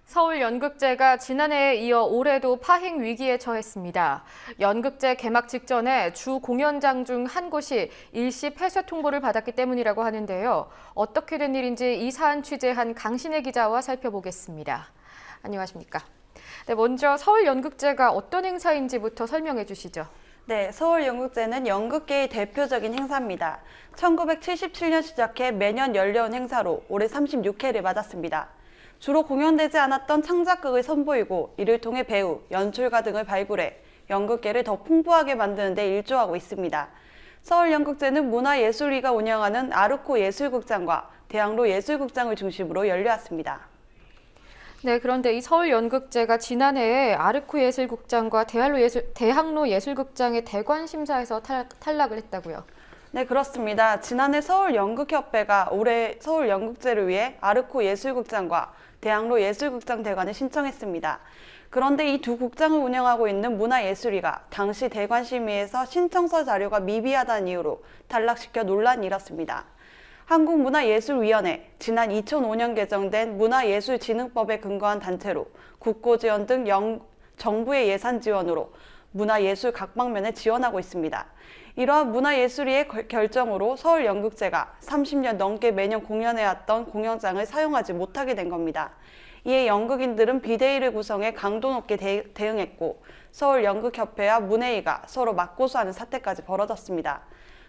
서울연극제가 지난해에 이어 올해도 파행 위기에 처했습니다. 연극제 개막 직전에 주 공연장 중 한 곳이 일시 폐쇄 통보를 받았기 때문이라고 하는데요. 어떻게 된 일인지 이 사안 취재한 강신혜 기자와 살펴보겠습니다. 안녕하십니까? 네, 먼저 서울연극제가 어떤 행사인지부터 설명해 주시죠. 네, 서울연극제는 연극계의 대표적인 행사입니다. 1977년 시작해 매년 열려온 행사로 올해 36회를 맞았습니다. 주로 공연되지 않았던 창작극을 선보이고 이를 통해 배우, 연출가 등을 발굴해 연극계를 더 풍부하게 만드는 데 일조하고 있습니다. 서울연극제는 문화예술위가 운영하는 아르코 예술극장과 대학로 예술극장을 중심으로 열려왔습니다. 네, 그런데 이 서울연극제가 지난해에 아르코 예술극장과 대학로 예술극장의 대관 심사에서 탈락을 했다고요. 네, 그렇습니다. 지난해 서울연극협회가 올해 서울연극제를 위해 아르코 예술극장과 대학로 예술극장 대관을 신청했습니다. 그런데 이 두 국장을 운영하고 있는 문화예술위가 당시 대관 심의에서 신청서 자료가 미비하다는 이유로 탈락시켜 논란이 일었습니다. 한국문화예술위원회, 지난 2005년 개정된 문화예술진흥법에 근거한 단체로 국고지원 등 정부의 예산 지원으로 문화예술 각 방면에 지원하고 있습니다. 이러한 문화예술위의 결정으로 서울연극제가 30년 넘게 매년 공연해왔던 공연장을 사용하지 못하게 된 겁니다. 이에 연극인들은 비대위를 구성해 강도 높게 대응했고 서울연극협회와 문예위가 서로 맞고소하는 사태까지 벌어졌습니다.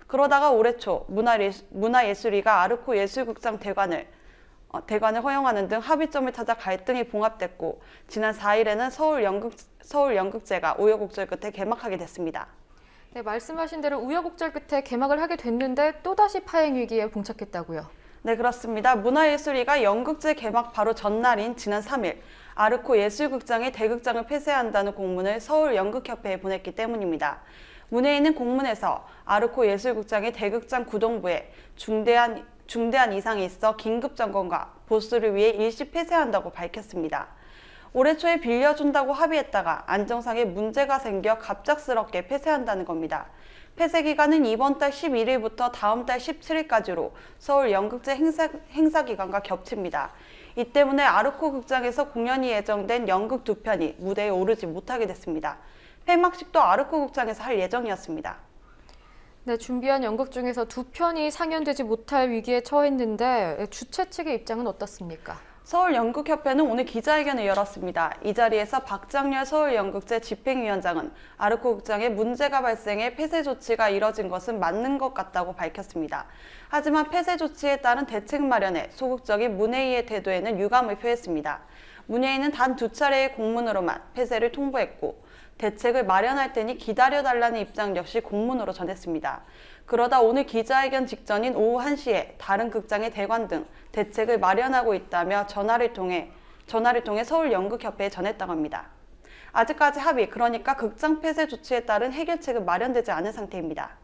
그러다가 올해 초 문화예술위가 아르코 예술극장 대관을 허용하는 등 합의점을 찾아 갈등이 봉합됐고 지난 4일에는 서울연극제가 우여곡절 끝에 개막하게 됐습니다. 네, 말씀하신 대로 우여곡절 끝에 개막을 하게 됐는데 또다시 파행 위기에 봉착했다고요. 네, 그렇습니다. 문화예술위가 연극제 개막 바로 전날인 지난 3일 아르코 예술극장의 대극장을 폐쇄한다는 공문을 서울연극협회에 보냈기 때문입니다. 문예위는 공문에서 아르코 예술극장의 대극장 구동부에 중대한 이상이 있어 긴급 점검과 보수를 위해 일시 폐쇄한다고 밝혔습니다. 올해 초에 빌려준다고 합의했다가 안정상에 문제가 생겨 갑작스럽게 폐쇄한다는 겁니다. 폐쇄 기간은 이번 달 11일부터 다음 달 17일까지로 서울연극제 행사 기간과 겹칩니다. 이 때문에 아르코 극장에서 공연이 예정된 연극 2편이 무대에 오르지 못하게 됐습니다. 폐막식도 아르코 극장에서 할 예정이었습니다. 네, 준비한 연극 중에서 2편이 상연되지 못할 위기에 처했는데 주최 측의 입장은 어떻습니까? 서울연극협회는 오늘 기자회견을 열었습니다. 이 자리에서 박장렬 서울연극제 집행위원장은 아르코 극장에 문제가 발생해 폐쇄 조치가 이뤄진 것은 맞는 것 같다고 밝혔습니다. 하지만 폐쇄 조치에 따른 대책 마련에 소극적인 문예위의 태도에는 유감을 표했습니다. 문예위는 단 2차례의 공문으로만 폐쇄를 통보했고 대책을 마련할 테니 기다려달라는 입장 역시 공문으로 전했습니다. 그러다 오늘 기자회견 직전인 오후 1시에 다른 극장의 대관 등 대책을 마련하고 있다며 전화를 통해 서울연극협회에 전했다고 합니다. 아직까지 합의, 그러니까 극장 폐쇄 조치에 따른 해결책은 마련되지 않은 상태입니다.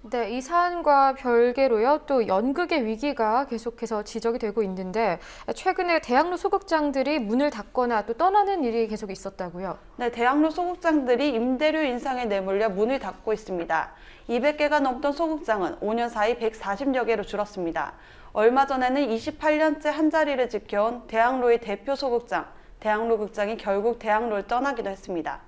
네, 이 사안과 별개로요, 또 연극의 위기가 계속해서 지적이 되고 있는데 최근에 대학로 소극장들이 문을 닫거나 또 떠나는 일이 계속 있었다고요? 네, 대학로 소극장들이 임대료 인상에 내몰려 문을 닫고 있습니다. 200개가 넘던 소극장은 5년 사이 140여 개로 줄었습니다. 얼마 전에는 28년째 한 자리를 지켜온 대학로의 대표 소극장, 대학로 극장이 결국 대학로를 떠나기도 했습니다.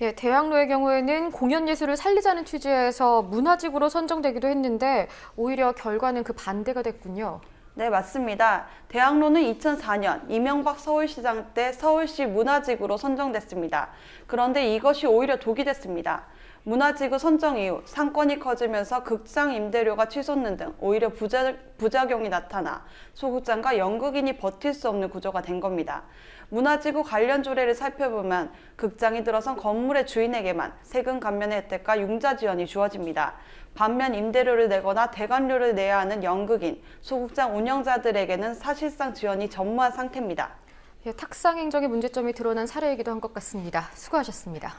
예, 대학로의 경우에는 공연 예술을 살리자는 취지에서 문화지구로 선정되기도 했는데 오히려 결과는 그 반대가 됐군요. 네, 맞습니다. 대학로는 2004년 이명박 서울시장 때 서울시 문화지구로 선정됐습니다. 그런데 이것이 오히려 독이 됐습니다. 문화지구 선정 이후 상권이 커지면서 극장 임대료가 치솟는 등 오히려 부작용이 나타나 소극장과 연극인이 버틸 수 없는 구조가 된 겁니다. 문화지구 관련 조례를 살펴보면 극장이 들어선 건물의 주인에게만 세금 감면의 혜택과 융자 지원이 주어집니다. 반면 임대료를 내거나 대관료를 내야 하는 연극인, 소극장 운영자들에게는 사실상 지원이 전무한 상태입니다. 예, 탁상 행정의 문제점이 드러난 사례이기도 한 것 같습니다. 수고하셨습니다.